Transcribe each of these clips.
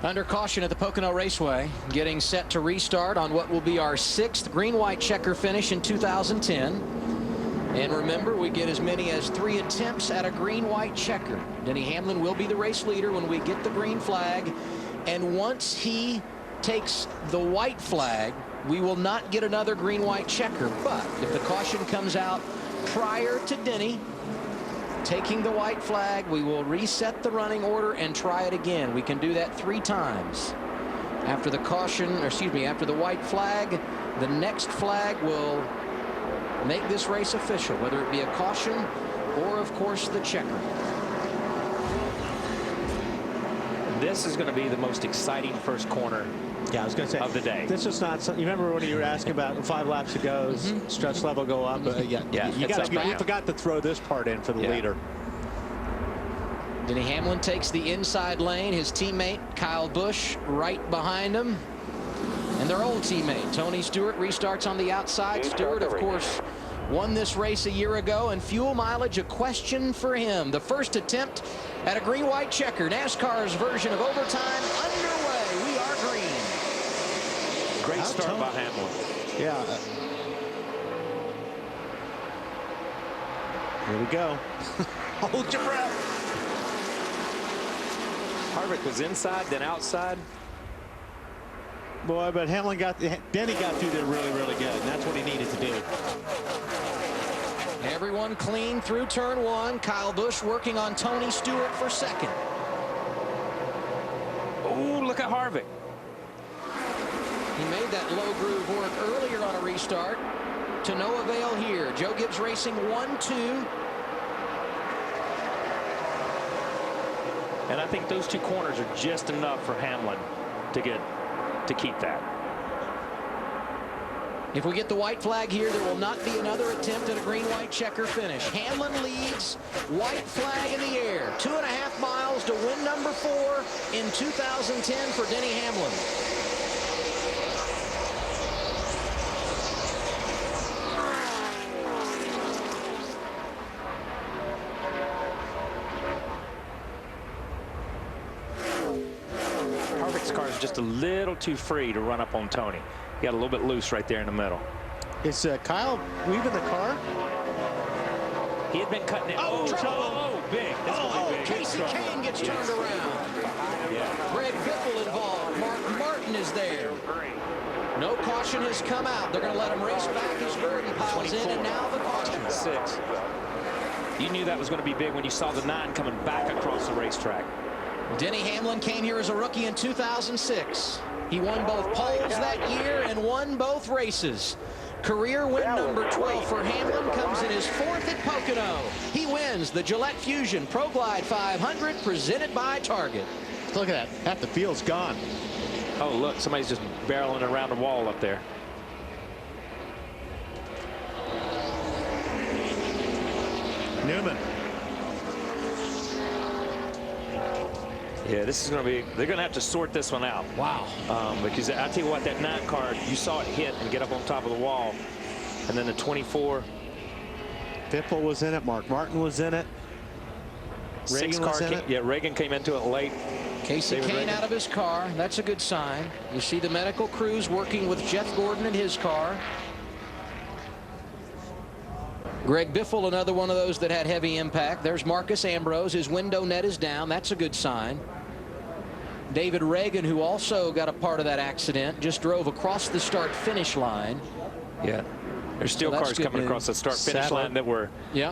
Under caution at the Pocono Raceway, getting set to restart on what will be our 6th green-white checker finish in 2010. And remember, we get as many as 3 attempts at a green-white checker. Denny Hamlin will be the race leader when we get the green flag. And once he takes the white flag, we will not get another green-white checker. But if the caution comes out prior to Denny taking the white flag, we will reset the running order and try it again. We can do that 3 times. After the caution, or excuse me, after the white flag, the next flag will make this race official, whether it be a caution or, of course, the checker. This is going to be the most exciting first corner. Yeah, I was going to say of the day. This is not something. You remember when you were asking about 5 laps to go, stretch level go up? Yeah, you forgot to throw this part in for the leader. Denny Hamlin takes the inside lane. His teammate Kyle Busch right behind him, and their old teammate Tony Stewart restarts on the outside. Stewart, of course, won this race a year ago, and fuel mileage a question for him. The first attempt at a green-white checker, NASCAR's version of overtime, underway. We are green. Great start by Hamlin. Yeah. Here we go. Hold your breath. Harvick was inside, then outside. Boy, but Denny got through there really, really good, and that's what he needed to do. Everyone clean through turn 1. Kyle Busch working on Tony Stewart for second. Oh, look at Harvick. He made that low groove work earlier on a restart. To no avail here. Joe Gibbs Racing 1-2. And I think those 2 corners are just enough for Hamlin to keep that. If we get the white flag here, there will not be another attempt at a green-white checker finish. Hamlin leads, white flag in the air. 2.5 miles to win number 4 in 2010 for Denny Hamlin. Harvick's car is just a little too free to run up on Tony. He got a little bit loose right there in the middle. Is Kyle weaving the car? He had been cutting it. Oh, big. Big. Casey Kane gets turned around. Yeah. Greg Biffle involved. Mark Martin is there. No caution has come out. They're going to let him race back as Gordon piles in, and now the caution. 6. You knew that was going to be big when you saw the 9 coming back across the racetrack. Denny Hamlin came here as a rookie in 2006. He won both poles that year and won both races. Career win number 12 for Hamlin comes in his 4th at Pocono. He wins the Gillette Fusion Pro Glide 500 presented by Target. Look at that. Half the field's gone. Oh, look, somebody's just barreling around a wall up there. Newman. Yeah, this is going to be, they're going to have to sort this one out. Wow. Because I tell you what, that 9 car, you saw it hit and get up on top of the wall. And then the 24. Biffle was in it. Mark Martin was in it. Reagan was in it. Yeah, Reagan came into it late. Casey Kane out of his car. That's a good sign. You see the medical crews working with Jeff Gordon in his car. Greg Biffle, another one of those that had heavy impact. There's Marcus Ambrose. His window net is down. That's a good sign. David Reagan, who also got a part of that accident, just drove across the start-finish line. Yeah. There's still cars coming across the start-finish line that were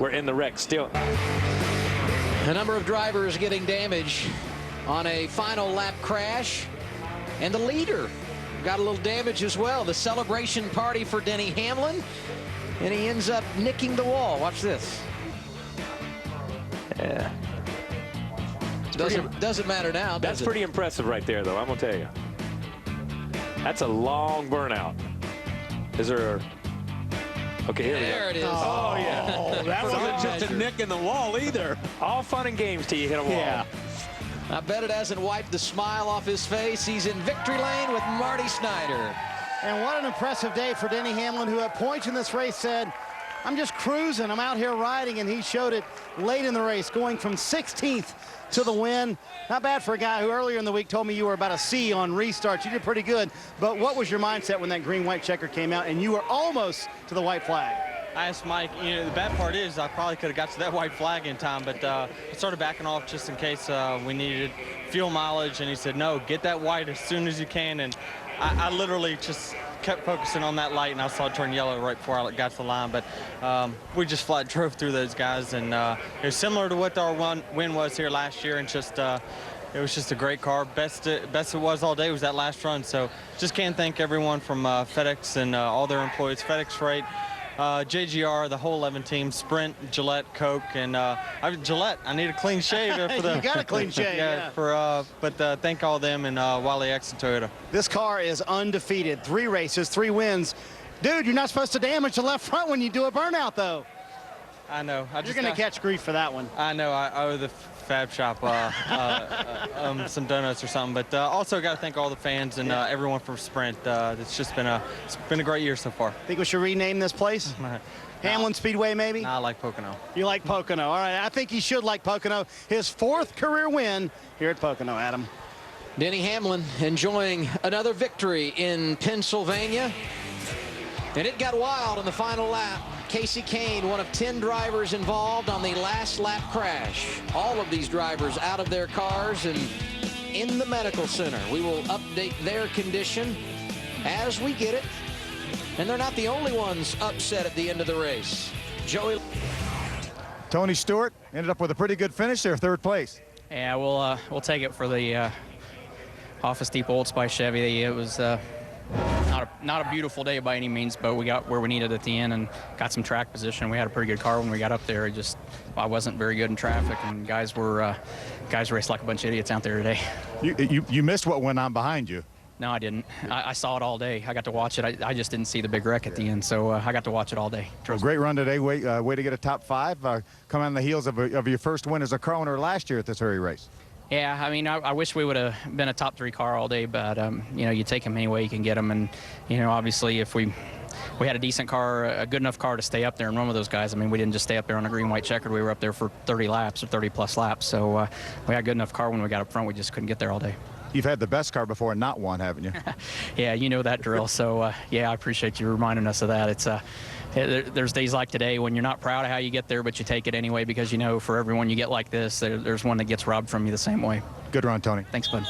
in the wreck still. A number of drivers getting damage on a final lap crash. And the leader got a little damage as well. The celebration party for Denny Hamlin. And he ends up nicking the wall. Watch this. Yeah. Doesn't matter now. That's pretty impressive right there, though. I'm going to tell you. That's a long burnout. Is there... Okay, here we go. There it is. Oh, yeah. Oh, that wasn't just a nick in the wall either. All fun and games till you hit a wall. Yeah. I bet it hasn't wiped the smile off his face. He's in victory lane with Marty Snyder. And what an impressive day for Denny Hamlin, who at points in this race said, I'm just cruising. I'm out here riding, and he showed it late in the race, going from 16th to the win. Not bad for a guy who earlier in the week told me you were about a C on restarts. You did pretty good. But what was your mindset when that green-white checker came out and you were almost to the white flag? I asked Mike, you know, the bad part is I probably could have got to that white flag in time, but I started backing off just in case we needed fuel mileage, and he said, no, get that white as soon as you can. And I literally just kept focusing on that light, and I saw it turn yellow right before I got to the line. But we just flat drove through those guys, and it was similar to what our win was here last year, and just it was just a great car. Best it was all day was that last run. So just can't thank everyone from FedEx and all their employees, FedEx Freight, JGR, the whole 11 team, Sprint, Gillette, Coke, and Gillette. I need a clean shave for the. You got a clean shave. Yeah. But thank all them and Wally X and Toyota. This car is undefeated. 3 races, 3 wins. Dude, you're not supposed to damage the left front when you do a burnout, though. I know. You're going to catch grief for that one. I know. I owe the Fab Shop some donuts or something. But also got to thank all the fans and everyone from Sprint. It's just been a great year so far. Think we should rename this place? Hamlin Speedway, maybe? I like Pocono. You like Pocono. All right, I think he should like Pocono. His 4th career win here at Pocono, Adam. Denny Hamlin enjoying another victory in Pennsylvania. And it got wild in the final lap. Casey Kane, one of 10 drivers involved on the last lap crash. All of these drivers out of their cars and in the medical center. We will update their condition as we get it. And they're not the only ones upset at the end of the race. Joey. Tony Stewart ended up with a pretty good finish there, 3rd place. Yeah, we'll take it for the Office Depot Old Spice Chevy. It was not a beautiful day by any means, but we got where we needed at the end and got some track position. We had a pretty good car when we got up there. I wasn't very good in traffic, and guys raced like a bunch of idiots out there today. You missed what went on behind you. No, I didn't. I saw it all day. I got to watch it. I just didn't see the big wreck at the end, so I got to watch it all day. Well, great run today. Way to get a top 5. Come on the heels of your first win as a car owner last year at this very race. Yeah, I mean, I wish we would have been a top 3 car all day, but you know, you take them any way you can get them, and you know, obviously, if we had a decent car, a good enough car to stay up there and run with those guys. I mean, we didn't just stay up there on a green-white checkered. We were up there for 30 laps or 30-plus laps, so we had a good enough car when we got up front. We just couldn't get there all day. You've had the best car before and not won, haven't you? Yeah, you know that drill. So yeah, I appreciate you reminding us of that. It's there's days like today when you're not proud of how you get there, but you take it anyway because you know for everyone you get like this, there's one that gets robbed from you the same way. Good run, Tony. Thanks, bud.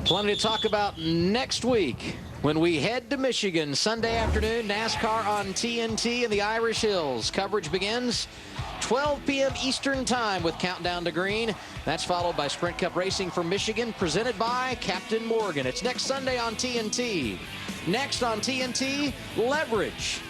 Plenty to talk about next week when we head to Michigan. Sunday afternoon, NASCAR on TNT in the Irish Hills. Coverage begins 12 p.m. Eastern Time with Countdown to Green. That's followed by Sprint Cup Racing for Michigan, presented by Captain Morgan. It's next Sunday on TNT. Next on TNT, Leverage.